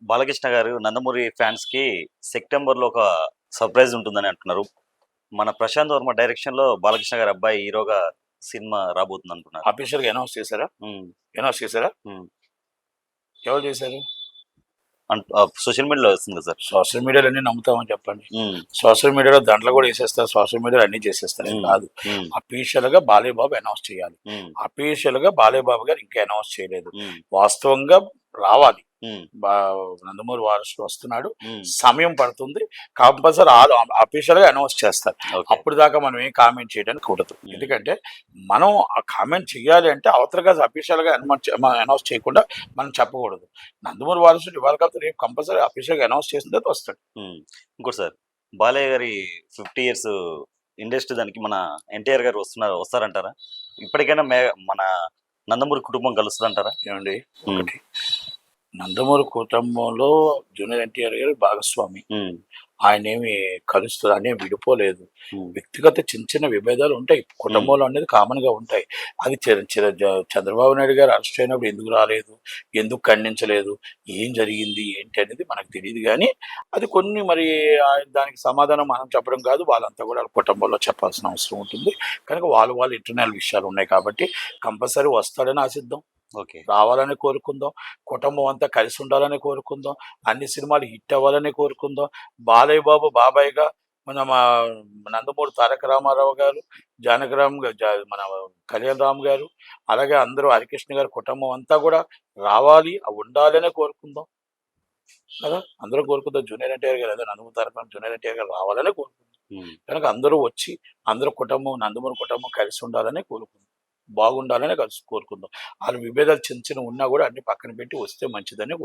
బాలకృష్ణ గారు నందమూరి ఫ్యాన్స్‌కి సెప్టెంబర్‌లో ఒక సర్ప్రైజ్ ఉంటుందని అంటున్నారు. మన ప్రశాంత్ వర్మ డైరెక్షన్‌లో బాలకృష్ణ గారి అబ్బాయి హీరోగా సినిమా రాబోతుందంటున్నారు. అఫీషియల్‌గా అనౌన్స్ చేశారా? హ్మ్. అనౌన్స్ చేశారా? హ్మ్. ఎవరు చేశారు? సోషల్ మీడియాలో వస్తుంది కదా సార్. సోషల్ మీడియాలో అన్నీ నమ్ముతామని చెప్పండి. హ్మ్. సోషల్ మీడియాలో దాంట్లో కూడా ఏసేస్తారు. సోషల్ మీడియాలో అన్నీ చేసేస్తారు. ఏం హ్మ్. కాదు. హ్మ్. అఫీషియల్‌గా బాలయ్య బాబు అనౌన్స్ చేయాలి. హ్మ్. అఫీషియల్‌గా బాలయ్య బాబు గారు ఇంకా అనౌన్స్ చేయలేదు. హ్మ్. వాస్తవంగా రావాలి. హ్మ్. బా నందమూరి వారసుడు వస్తున్నాడు. హ్మ్. సమయం పడుతుంది. కంపల్సరీ అఫీషియల్‌గా అనౌన్స్ చేస్తారు. ఓకే. అప్పుడు దాకా మనం ఏం కామెంట్ చేయడానికి కూడదు. హ్మ్. ఎందుకంటే మనం ఆ కామెంట్ చేయాలి అంటే అవతల అఫీషియల్‌గా అనౌన్స్ చేయకుండా మనం చెప్పకూడదు. నందమూరి వారసుడు ఇవాళ కాకపోతే రేపు కంపల్సరీ అఫీషియల్‌గా అనౌన్స్ చేసిన తర్వాత వస్తాడు. హ్మ్. ఇంకోటి సార్, బాలయ్య గారి 50 ఇయర్స్ ఇండస్ట్రీ దానికి మన ఎన్టీఆర్ గారు వస్తారంటారా? ఇప్పటికైనా మన నందమూరి కుటుంబం కలుస్తదంటారా? ఏమండి హ్మ్. ఒకటి నందమూరి కుటుంబంలో జూనియర్ ఎన్టీఆర్ గారు భాగస్వామి. హ్మ్. ఆయనేమి కలుస్తది ఆయనేం విడిపోలేదు. హ్మ్. వ్యక్తిగత చిన్న చిన్న విభేదాలు ఉంటాయి. హ్మ్. కుటుంబంలో అనేది కామన్‌గా ఉంటాయి. అది చిర చిర జ చంద్రబాబు నాయుడు గారు అరెస్ట్ అయినప్పుడు ఎందుకు రాలేదు? ఎందుకు ఖండించలేదు? ఏం జరిగింది? ఏంటి అనేది మనకు తెలీదు గానీ, అది కొన్ని మరి దానికి సమాధానం మనం చెప్పడం కాదు. వాళ్ళంతా కూడా వాళ్ళ కుటుంబంలో చెప్పాల్సిన అవసరం ఉంటుంది. కనుక వాళ్ళ ఇంటర్నల్ విషయాలు ఉన్నాయి కాబట్టి కంపల్సరీ వస్తాడని ఆశిద్దాం. ఓకే. రావాలని కోరుకుందాం. కుటుంబం అంతా కలిసి ఉండాలని కోరుకుందాం. అన్ని సినిమాలు హిట్ అవ్వాలని కోరుకుందాం. బాలయ్య బాబు బాబాయిగా మన నందమూరి తారక రామారావు గారు, జానకిరామ్ గా మన కళ్యాణ్ రామ్ గారు, అలాగే అందరూ హరికృష్ణ గారి కుటుంబం అంతా కూడా రావాలి, ఉండాలనే కోరుకుందాం. కదా! అందరం కోరుకుందాం. జూనియర్ ఎన్టీఆర్ గారు అదే నందమూరి తారక రామారావు జూనియర్ ఎన్టీఆర్ గారు రావాలనే కోరుకుందాం. హ్మ్. కనుక అందరూ వచ్చి అందరూ కుటుంబం నందమూరి కుటుంబం కలిసి ఉండాలనే కోరుకుందాం. బాగుండాలనే కోరుకుందాం. ఆళ్ళ విభేదాలు చిన్న చిన్నవి ఉన్నా గూడా అన్నీ పక్కన పెట్టి వస్తే మంచిదనే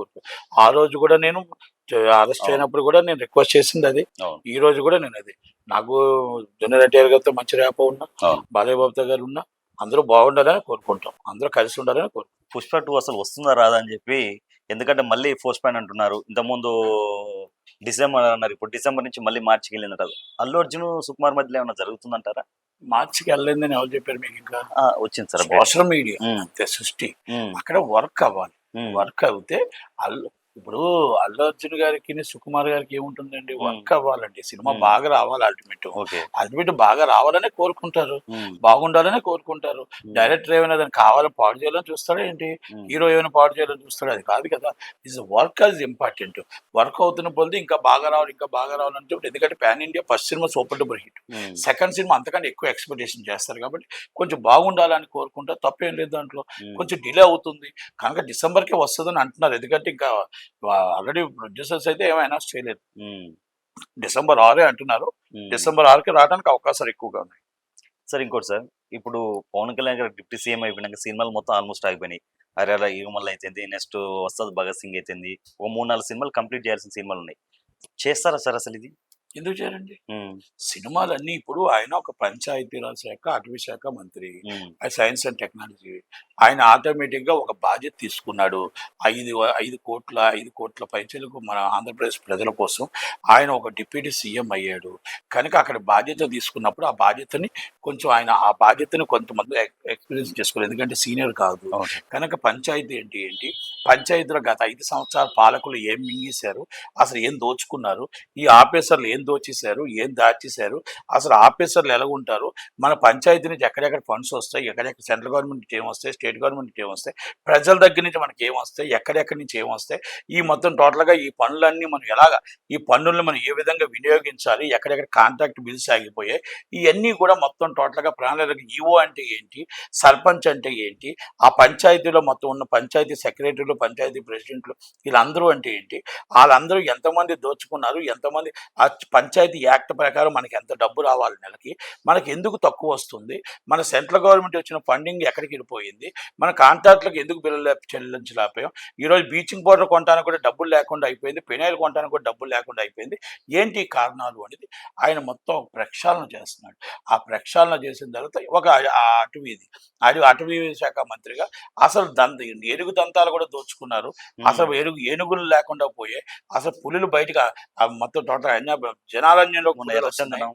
ఆ రోజు గూడా నేను అరెస్ట్ అవును. అయినప్పుడు గూడా నేను రిక్వెస్ట్ చేసిందదే. అవును. ఈ రోజు గూడా నేనదే. నాకు జూనియర్ ఎన్టీఆర్ గారితో మంచి ర్యాపో ఉన్నా, అవును. బాలయ్య బాబుతో గారు ఉన్నా, అందరూ బాగుండాలని కోరుకుంటాం. అందరూ కలిసి ఉండాలని కోరుకుంటాం. 'పుష్ప 2' అసలు వస్తుందా? రాదా? అని చెప్పి ఎందుకంటే మళ్ళీ పోస్ట్‌పోన్ అంటున్నారు. ఇంతకుముందు డిసెంబర్ అన్నారు. ఇప్పుడు డిసెంబర్ నుంచి మళ్ళీ మార్చికెళ్ళిందట. అల్లు అర్జున్, సుకుమార్ మధ్యలో ఏమన్నా జరుగుతుందంటారా? మార్చికి ఎళ్ళలేదని ఎవరు చెప్పారు మీకింకా? ఆ! వచ్చింది సార్ అప్డేట్. సోషల్ మీడియా హ్మ్. అంతే సృష్టి. హ్మ్. అక్కడ వర్క్ అవ్వాలి. హ్మ్. వర్క్ అవుతే అల్లు ఇప్పుడు 'అల్లు అర్జున్' గారికిని, 'సుకుమార్' గారికి ఏముంటుందండి హ్మ్. వర్క్ అవ్వాలండి. సినిమా హ్మ్. బాగా రావాలి అల్టిమేట్. ఓకే. అల్టిమేట్ బాగా రావాలనే కోరుకుంటారు. హ్మ్. బాగుండాలనే కోరుకుంటారు. హ్మ్. డైరెక్టర్ ఏమైనా దాన్ని కావాలని పాడు చేయాలని చూస్తాడా ఏంటి? హ్మ్. హీరో ఏమైనా పాడు చేయాలని చూస్తాడా? అది కాదు కదా! Work is important. వర్క్ అవుతున్న కొలది ఇంకా బాగా రావాలి, ఇంకా బాగా రావాలంటే ఎందుకంటే pan India first cinema super duper hit. హ్మ్. సెకండ్ సినిమా అంతకంటే ఎక్కువ ఎక్స్‌పెక్టేషన్ చేస్తారు కాబట్టి కొంచెం బాగుండాలని కోరుకుంటా. తప్పేం లేదు దాంట్లో. హ్మ్. కొంచెం డిలే అవుతుంది. కనుక డిసెంబర్‌కే వస్తదని అంటున్నారు. ఎందుకంటే ఇంకా ఆల్రెడీ ప్రొడ్యూసర్స్ అయితే ఏమి అనౌన్స్ చేయలేదు. హ్మ్. డిసెంబర్ 6 అంటున్నారు. హ్మ్. డిసెంబర్ 6కి రావడానికి అవకాశాలు ఎక్కువగా ఉన్నాయి. సార్ ఇంకోటి సార్, ఇప్పుడు పవన్ కళ్యాణ్ గారు డిప్యూటీ సీఎం అయిపోయినాక సినిమాలు మొత్తం ఆల్మోస్ట్ ఆగిపోయినాయి. 'అరెర' 'ఈగమల్ల' అయితేంది, నెక్స్ట్ 'వస్తాద్ భగత్ సింగ్' అయితేంది. ఓ 3, 4 సినిమాలు కంప్లీట్ చేయాల్సిన సినిమాలున్నాయి. చేస్తారా సార్ అసలిది? ఎందుకు చేయరండి? హ్మ్. సినిమాలన్నీ ఇప్పుడు ఆయన ఒక పంచాయతీరాజ్ శాఖ, అటవీ శాఖ మంత్రి. హ్మ్. Science and technology. ఆయన ఆటోమేటిక్‌గా ఒక బాధ్యత తీసుకున్నాడు. 5,00,00,000 పైచిలకు మన ఆంధ్రప్రదేశ్ ప్రజల కోసం ఆయన ఒక డిప్యూటీ సీఎం అయ్యాడు. కనుక అక్కడ బాధ్యత తీసుకున్నప్పుడు ఆ బాధ్యతని కొంచెం ఆయన ఆ బాధ్యతని కొంతమంది ఎక్స్‌పీరియన్స్ చేసుకోవాలి. ఎందుకంటే సీనియర్ కాదు. అవును సార్. కనుక పంచాయతీ అంటే ఏంటి? పంచాయతీలో గత 5 సంవత్సరాల పాలకులు ఏం మింగేశారు? అసలు ఏం దోచుకున్నారు? ఈ ఆఫీసర్లు ఏం దోచేశారు? ఏం దాచేశారు? అసలు ఆఫీసర్లు ఎలాగుంటారు? మన పంచాయతీ నుంచి ఎక్కడెక్కడ ఫండ్స్ వస్తాయి? ఎక్కడెక్కడ సెంట్రల్ గవర్నమెంట్ నుంచి ఏమొస్తాయి? స్టేట్ గవర్నమెంట్ నుంచి ఏమొస్తాయి? ప్రజల దగ్గర నుంచి మనకి ఏమొస్తాయి? ఎక్కడెక్కడి నుంచి ఏమొస్తాయి? ఈ మొత్తం టోటల్‌గా ఈ పనులన్నీ మనం ఎలాగా ఈ పన్నుల్ని మనం ఏ విధంగా వినియోగించాలి? ఎక్కడెక్కడ కాంట్రాక్ట్ బిల్స్ ఆగిపోయాయి? ఇయన్నీ కూడా మొత్తం టోటల్‌గా ప్రణాళిక ఈఓ అంటే ఏంటి? సర్పంచ్ అంటే ఏంటి? ఆ పంచాయతీలో మొత్తం ఉన్న పంచాయతీ సెక్రటరీలు, పంచాయతీ ప్రెసిడెంట్లు వీళ్ళందరూ అంటే ఏంటి? ఆళ్ళందరూ ఎంతమంది దోచుకున్నారు? ఎంతమంది ఆ పంచాయతీ యాక్ట్ ప్రకారం మనకి ఎంత డబ్బు రావాలి నెలకి? మనకెందుకు తక్కువొస్తుంది? మన సెంట్రల్ గవర్నమెంట్ వచ్చిన ఫండింగ్ ఎక్కడికెళ్ళిపోయింది? మన కాంట్రాక్ట్‌లకు ఎందుకు బిల్లులు చెల్లించలేకపోయాం? ఈరోజు బ్లీచింగ్ పౌడర్ కొనటానికి కూడా డబ్బులు లేకుండా అయిపోయింది. ఫినాయిల్ కొనటానికి కూడా డబ్బులు లేకుండా అయిపోయింది. ఏంటి ఈ కారణాలు అనేది ఆయన మొత్తం ప్రక్షాళన చేస్తున్నాడు. ఆ ప్రక్షాళన చేసిన తర్వాత ఒక అటవీది అటవీ శాఖ మంత్రిగా అసలు ఏనుగు దంతాలు కూడా దోచుకున్నారు. హ్మ్. అసలు ఏనుగులు లేకుండా పోయాయి. అసలు పులులు బయటకి మొత్తం టోటల్ జనారణ్యంలోకి మొన్న పులులొస్తున్నాయి. ఎర్రచందనం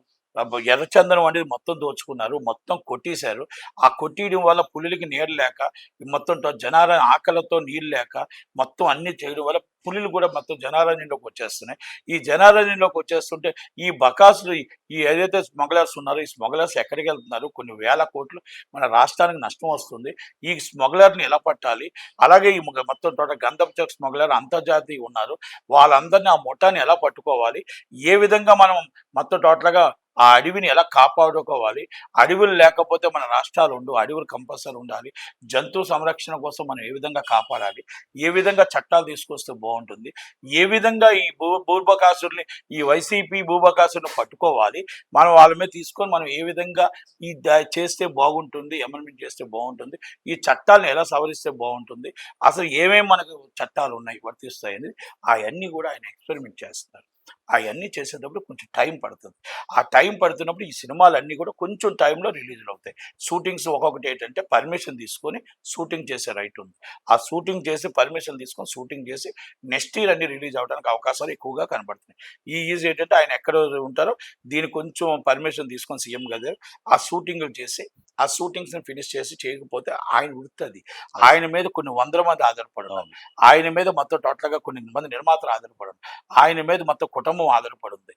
ఎర్రచందనం అనేది మొత్తం దోచుకున్నారు, మొత్తం కొట్టేశారు. ఆ కొట్టేయడం వల్ల పులులకి నీరు లేక, ఈ మొత్తం జనాల ఆకలితో నీళ్ళు లేక, మొత్తం అన్ని చేయడం వల్ల పులులు కూడా మొత్తం జనారణ్యంలోకి వచ్చేస్తున్నాయి. ఈ జనారణ్యంలోకి వచ్చేస్తుంటే ఈ బకాసులు, ఈ ఏదైతే స్మగ్లర్స్ ఉన్నారో, ఈ స్మగ్లర్స్ ఎక్కడికి వెళ్తున్నారు? కొన్ని వేల కోట్లు మన రాష్ట్రానికి నష్టం వస్తుంది. ఈ స్మగ్లర్ని ఎలా పట్టాలి? అలాగే ఈ మొత్తం టోటల్ గంధం చెక్ స్మగ్లర్ అంతర్జాతీయ ఉన్నారు, వాళ్ళందరినీ ఆ ముఠాని ఎలా పట్టుకోవాలి? ఏ విధంగా మనం మొత్తం టోటల్గా ఆ అడవిని ఎలా కాపాడుకోవాలి? అడవులు లేకపోతే మన రాష్ట్రాలు ఉండవు, అడవులు కంపల్సరీ ఉండాలి. జంతు సంరక్షణ కోసం మనం ఏ విధంగా కాపాడాలి? ఏ విధంగా చట్టాలు తీసుకొస్తే బాగుంటుంది? ఏ విధంగా ఈ భూబకాసుల్ని, ఈ వైసీపీ భూబకాసుల్ని పట్టుకోవాలి? మనం వాళ్ళ మీద తీసుకొని మనం ఏ విధంగా ఈ చేస్తే బాగుంటుంది, అమెండ్మెంట్ చేస్తే బాగుంటుంది, ఈ చట్టాలను ఎలా సవరిస్తే బాగుంటుంది, అసలు ఏమేమి మనకు చట్టాలు ఉన్నాయి వర్తిస్తాయని అవన్నీ కూడా ఆయన ఎక్స్పెరిమెంట్ చేస్తున్నారు. అవన్నీ చేసేటప్పుడు కొంచెం టైం పడుతుంది. ఆ టైం పడుతున్నప్పుడు ఈ సినిమాలన్నీ కూడా కొంచెం టైంలో రిలీజ్లు అవుతాయి. షూటింగ్స్ ఒక్కొక్కటి ఏంటంటే పర్మిషన్ తీసుకొని షూటింగ్ చేసే రైట్ ఉంది. ఆ షూటింగ్ చేసి పర్మిషన్ తీసుకొని షూటింగ్ చేసి నెక్స్ట్ ఇయర్ అన్ని రిలీజ్ అవడానికి అవకాశాలు ఎక్కువగా కనబడుతున్నాయి. ఈ ఈజ్ ఏంటంటే ఆయన ఎక్కడ ఉంటారో దీన్ని కొంచెం పర్మిషన్ తీసుకొని సీఎం గారు ఆ షూటింగ్లు చేసి ఆ షూటింగ్స్ని ఫినిష్ చేసి చేయకపోతే ఆయన వృత్తి. ఆయన మీద కొన్ని వందల మంది ఆధారపడడం, అవును. ఆయన మీద మొత్తం టోటల్గా కొన్ని మంది నిర్మాతలు ఆధారపడడం, ఆయన మీద మొత్తం కుటుంబం ఆధారపడింది.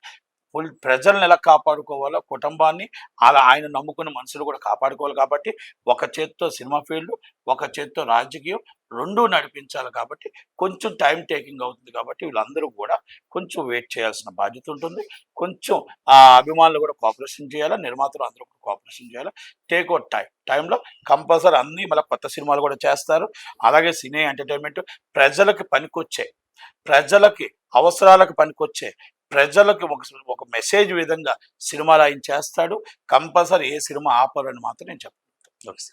ప్రజల్ని ఎలా కాపాడుకోవాలో, కుటుంబాన్ని అలా ఆయన నమ్ముకున్న మనుషులు కూడా కాపాడుకోవాలి. కాబట్టి ఒక చేత్తో సినిమా ఫీల్డ్, ఒక చేత్తో రాజకీయం రెండూ నడిపించాలి. కాబట్టి కొంచెం టైం టేకింగ్ అవుతుంది. కాబట్టి వీళ్ళందరూ కూడా కొంచెం వెయిట్ చేయాల్సిన బాధ్యత ఉంటుంది. కొంచెం ఆ అభిమానులు కూడా కోఆపరేషన్ చేయాలి, నిర్మాతలు అందరూ కూడా కోఆపరేషన్ చేయాలి. టేక్ అవుట్ టైంలో కంపల్సరీ అన్నీ మళ్ళీ కొత్త సినిమాలు కూడా చేస్తారు. అలాగే సినీ ఎంటర్టైన్మెంట్ ప్రజలకు పనికొచ్చే, ప్రజలకి అవసరాలకు పనికొచ్చే, ప్రజలకు ఒక మెసేజ్ విధంగా సినిమాలు ఆయన చేస్తాడు. కంపల్సరీ ఏ సినిమా ఆపరని మాత్రం నేను చెప్పను. Okay sir.